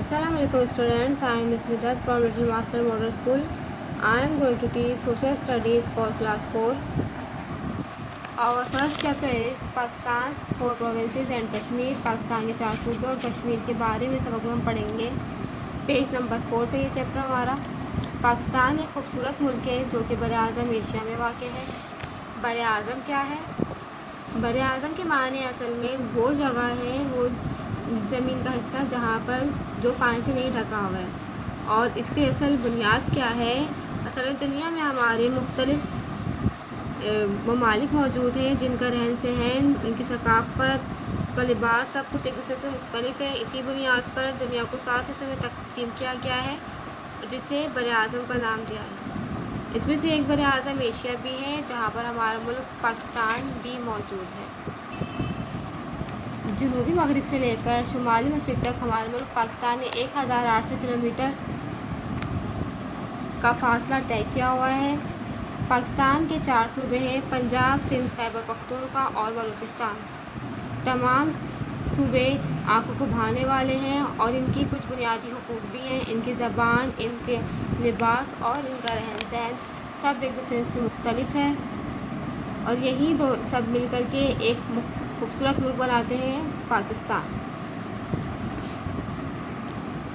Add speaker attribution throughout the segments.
Speaker 1: Assalamu alaikum students, I am Ms. Midas from Little Master Model School. I am going to teach Social Studies for class 4. Our first chapter is Pakistan's 4 provinces and Kashmir. Pakistan के 4 सूबे और कश्मीर के बारे में सबक हम पढ़ेंगे. Page number 4 पे ये चैप्टर हमारा. पाकिस्तान एक खूबसूरत मुल्क है जो कि बर-ए-आज़म एशिया में वाक़ है. बर-ए-आज़म क्या है? बर-ए-आज़म के माने असल में वो जगह है, वो ज़मीन का हिस्सा जहाँ पर जो पानी से नहीं ढका हुआ है. और इसकी असल बुनियाद क्या है? असल दुनिया में हमारे मुख्तलिफ ममालिक मौजूद हैं जिनका रहन सहन, उनकी सकाफ़त का लिबास सब कुछ एक दूसरे से मुख्तलिफ है. इसी बुनियाद पर दुनिया को 7 हिस्सों में तकसीम किया गया है जिसे बर-ए-आज़म का नाम दिया है. इसमें से एक बर-ए-आज़म एशिया भी है जहाँ पर हमारा मुल्क पाकिस्तान भी मौजूद है. जनूबी मगरिब से लेकर शुमाली मशरिक़ तक हमारा मुल्क पाकिस्तान ने 1800 किलोमीटर का फासला तय किया हुआ है. पाकिस्तान के 4 सूबे हैं: पंजाब, सिंध, खैबर पख्तूनख्वा और बलूचिस्तान. तमाम सूबे आंखों को भाने वाले हैं और इनकी कुछ बुनियादी हुकूक भी हैं. इनकी ज़बान, इनके लिबास और इनका रहन सहन सब एक दूसरे से मुख्तलिफ है और यही दो सब मिल कर के एक खूबसूरत मुल्क बनाते हैं पाकिस्तान.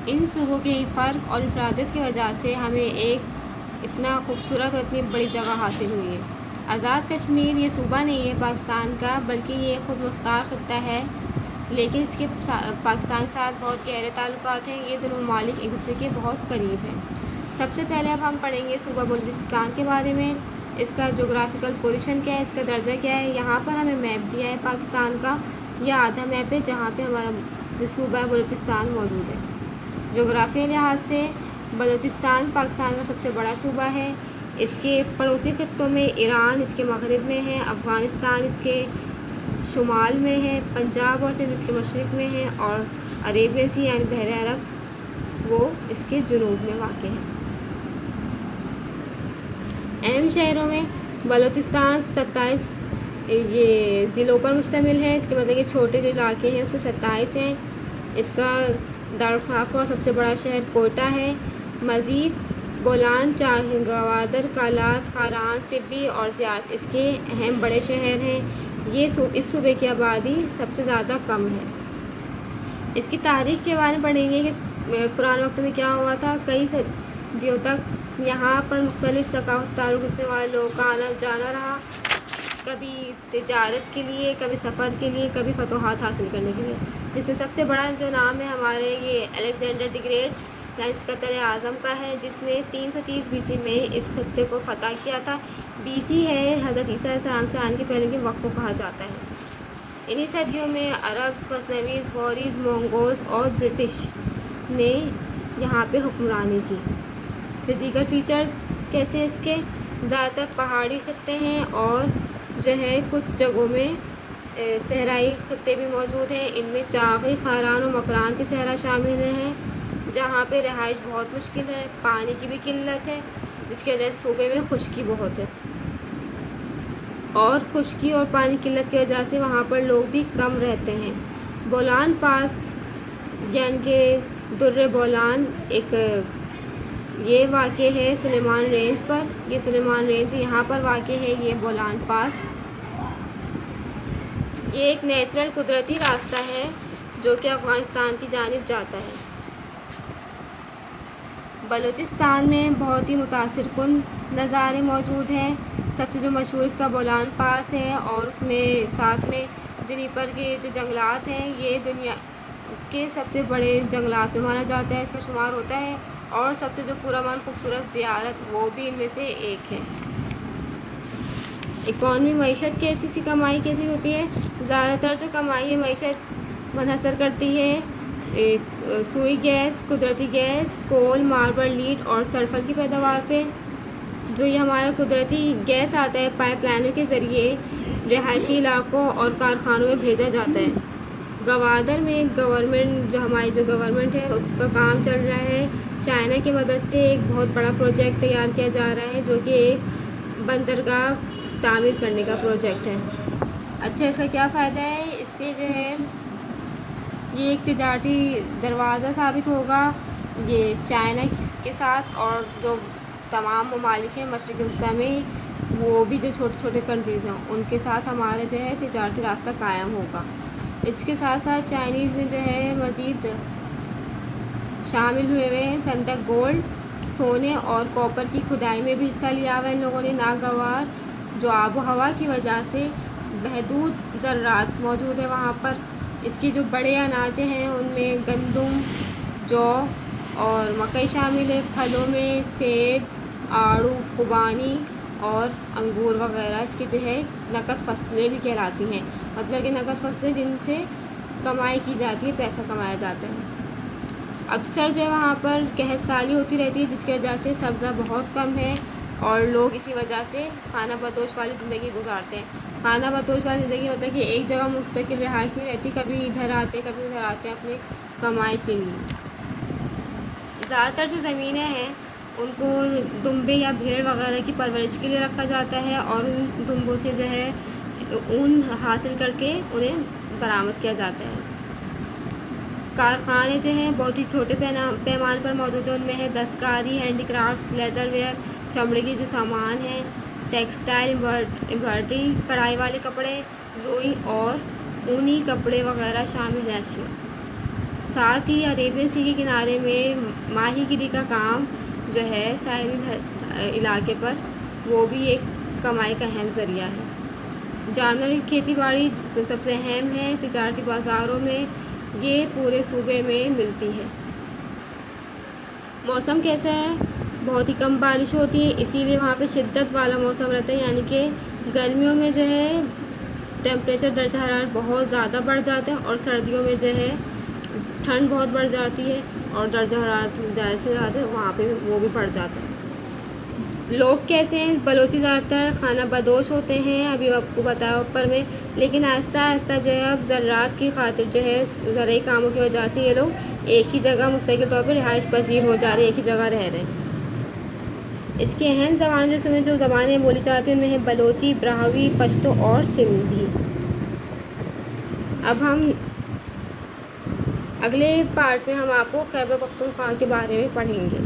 Speaker 1: इन सूबों के फ़र्क और इनफरादियत की वजह से हमें एक इतना खूबसूरत और इतनी बड़ी जगह हासिल हुई है. आज़ाद कश्मीर ये सूबा नहीं है पाकिस्तान का, बल्कि ये ख़ुद मुख्तार खित्ता है, लेकिन इसके पाकिस्तान के साथ बहुत गहरे ताल्लुकात हैं. ये दोनों ममालिक एक दूसरे के बहुत करीब हैं. सबसे पहले अब हम पढ़ेंगे सूबा बलूचिस्तान के बारे में. इसका जोग्राफिकल पोजीशन क्या है, इसका दर्जा क्या है. यहाँ पर हमें मैप दिया है पाकिस्तान का. यह आधा मैप है जहाँ पे हमारा जो सूबा बलूचिस्तान मौजूद है. जोग्राफी लिहाज से बलूचिस्तान पाकिस्तान का सबसे बड़ा सूबा है. इसके पड़ोसी खित्तों में ईरान इसके मगरिब में है, अफ़गानिस्तान इसके शुमाल में है, पंजाब और सिंध इसके मशरिक़ में है और अरेबियन सी यानी बहर अरब वो इसके जुनूब में वाक़ है. अहम शहरों में बलूचिस्तान 27 ये ज़िलों पर मुश्तमिल है. इसके मतलब ये छोटे जो इलाके हैं उसमें 27 हैं. इसका दारुल और सबसे बड़ा शहर कोयटा है. मज़ीद बोलान, गवादर, कालात, खारान, सिब्बी और ज़ियारत इसके अहम बड़े शहर हैं. ये इस सूबे की आबादी सबसे ज़्यादा कम है. इसकी तारीख़ के बारे में पढ़ेंगे कि पुराने वक्त में क्या हुआ था. कई सदियों तक यहाँ पर मुख्तलिफ़ सकाफ़त ताल्लुक़ रखने वाले लोगों का आना जाना रहा. कभी तिजारत के लिए, कभी सफ़र के लिए, कभी फतोहात हासिल करने के लिए. जिसमें सबसे बड़ा जो नाम है हमारे ये अलेक्जेंडर द ग्रेट यानी सिकंदर आज़म का है, जिसने 330 BC में इस खत्ते को फ़तह किया था. BC है हज़रत ईसा अलैहिस्सलाम से आने के पहले के वक्त को कहा जाता है. इन्हीं सदियों में अरब्स, गज़नवीज़, गौरीज़, मंगोल्स और ब्रिटिश ने यहाँ पे हुक्मरानी की. फ़िज़िकल फ़ीचर्स कैसे हैं इसके? ज़्यादातर पहाड़ी खत्ते हैं और जो है कुछ जगहों में सहराई खत्ते भी मौजूद हैं. इनमें चाग़ी, खारान और मकरान के सहरा शामिल हैं जहाँ पे रहाइश बहुत मुश्किल है. पानी की भी किल्लत है जिसकी वजह से सूबे में खुश्की बहुत है और खुश्की और पानी की किल्लत की वजह से वहाँ पर लोग भी कम रहते हैं. बोलान पास यानी कि दुर्रे बोलान एक ये वाक़ है सुलेमान रेंज पर. ये सुलेमान रेंज यहाँ पर वाक़ है. ये बोलान पास ये एक नेचुरल कुदरती रास्ता है जो कि अफ़गानिस्तान की जानिब जाता है. बलूचिस्तान में बहुत ही मुतासिरकुन नज़ारे मौजूद हैं. सबसे जो मशहूर इसका बोलान पास है और उसमें साथ में जनीपर के जो जंगलात हैं ये दुनिया के सबसे बड़े जंगलात में माना जाता है. इसका शुमार होता है और सबसे जो पुरअमन खूबसूरत ज़ियारत वो भी इनमें से एक है. इकॉनमी मईशत कैसी सी कमाई कैसी होती है? ज़्यादातर जो कमाई है मईशत मुनहसर करती है सुई गैस, कुदरती गैस, कोल, मार्बल, लीड और सल्फर की पैदावार पे. जो ये हमारा कुदरती गैस आता है पाइपलाइनों के ज़रिए रहायशी इलाकों और कारखानों में भेजा जाता है. गवादर में गवर्नमेंट जो हमारी जो गवर्नमेंट है उस पर काम चल रहा है. चाइना की मदद से एक बहुत बड़ा प्रोजेक्ट तैयार किया जा रहा है जो कि एक बंदरगाह तामीर करने का प्रोजेक्ट है. अच्छा, इसका क्या फ़ायदा है? इससे जो है یہ ایک تجارتی دروازہ ثابت ہوگا یہ چائنا کے ساتھ، اور جو تمام ممالک ہیں مشرق وسطیٰ میں، وہ بھی جو چھوٹے چھوٹے کنٹریز ہیں ان کے ساتھ ہمارا جو ہے تجارتی راستہ قائم ہوگا۔ اس کے ساتھ ساتھ چائنیز میں جو ہے مزید شامل ہوئے ہیں سنٹک گولڈ، سونے اور کوپر کی کھدائی میں بھی حصہ لیا ہوا ہے ان لوگوں نے ناگوار، جو آب و ہوا کی وجہ سے محدود ذرات موجود ہے وہاں پر۔ اس کی جو بڑے اناجیں ہیں ان میں گندم، جو اور مکئی شامل ہے۔ پھلوں میں سیب، آڑو، خوبانی اور انگور وغیرہ اس کی جو ہے نقد فصلیں بھی کہلاتی ہیں، مطلب کہ نقد فصلیں جن سے کمائی کی جاتی ہے، پیسہ کمایا جاتا ہے۔ اکثر جو ہے وہاں پر قحط سالی ہوتی رہتی ہے جس کی وجہ سے سبزہ بہت کم ہے اور لوگ اسی وجہ سے خانہ بدوش والی زندگی گزارتے ہیں۔ خانہ بدوش والی زندگی مطلب کہ ایک جگہ مستقل رہائش نہیں رہتی، کبھی ادھر آتے کبھی ادھر آتے ہیں اپنی کمائی کے لیے۔ زیادہ تر جو زمینیں ہیں ان کو دمبے یا بھیڑ وغیرہ کی پرورش کے لیے رکھا جاتا ہے، اور ان دمبوں سے جو ہے اون حاصل کر کے انہیں برآمد کیا جاتا ہے۔ کارخانے جو ہیں بہت ہی چھوٹے پیمانے پر موجود ہیں، ان میں ہے دستکاری، ہینڈی کرافٹس، لیدر ویئر، چمڑے کے جو سامان ہیں، ٹیکسٹائل، امبرائڈری، کڑھائی والے کپڑے، روئی اور اونی کپڑے وغیرہ شامل ہیں اشیاء۔ ساتھ ہی عربین سی کے کنارے میں ماہی گیری کا کام جو ہے ساحلی علاقے پر، وہ بھی ایک کمائی کا اہم ذریعہ ہے۔ جانور کی کھیتی باڑی جو سب سے اہم ہے تجارتی بازاروں میں، یہ پورے صوبے میں ملتی ہے۔ موسم کیسا ہے؟ بہت ہی کم بارش ہوتی ہے، اسی لیے وہاں پہ شدت والا موسم رہتا ہے، یعنی کہ گرمیوں میں جو ہے ٹیمپریچر درجہ حرارت بہت زیادہ بڑھ جاتا ہے، اور سردیوں میں جو ہے ٹھنڈ بہت بڑھ جاتی ہے اور درجہ حرارت زیادہ سے زیادہ وہاں پہ وہ بھی بڑھ جاتا ہے۔ لوگ کیسے ہیں؟ بلوچی زیادہ تر خانہ بدوش ہوتے ہیں، ابھی آپ کو بتایا اوپر میں، لیکن آہستہ آہستہ جو ہے اب زراعت کی خاطر جو ہے زرعی کاموں کی وجہ سے یہ لوگ ایک ہی جگہ مستقل طور پہ رہائش پذیر ہو جا رہے ہیں، ایک ہی جگہ رہ رہے ہیں۔ اس کی اہم زبان جو زبانیں بولی جاتی ہیں ان میں ہے بلوچی، براہوی، پشتو اور سندھی۔ اب ہم اگلے پارٹ میں ہم آپ کو خیبر پختونخوا کے بارے میں پڑھیں گے۔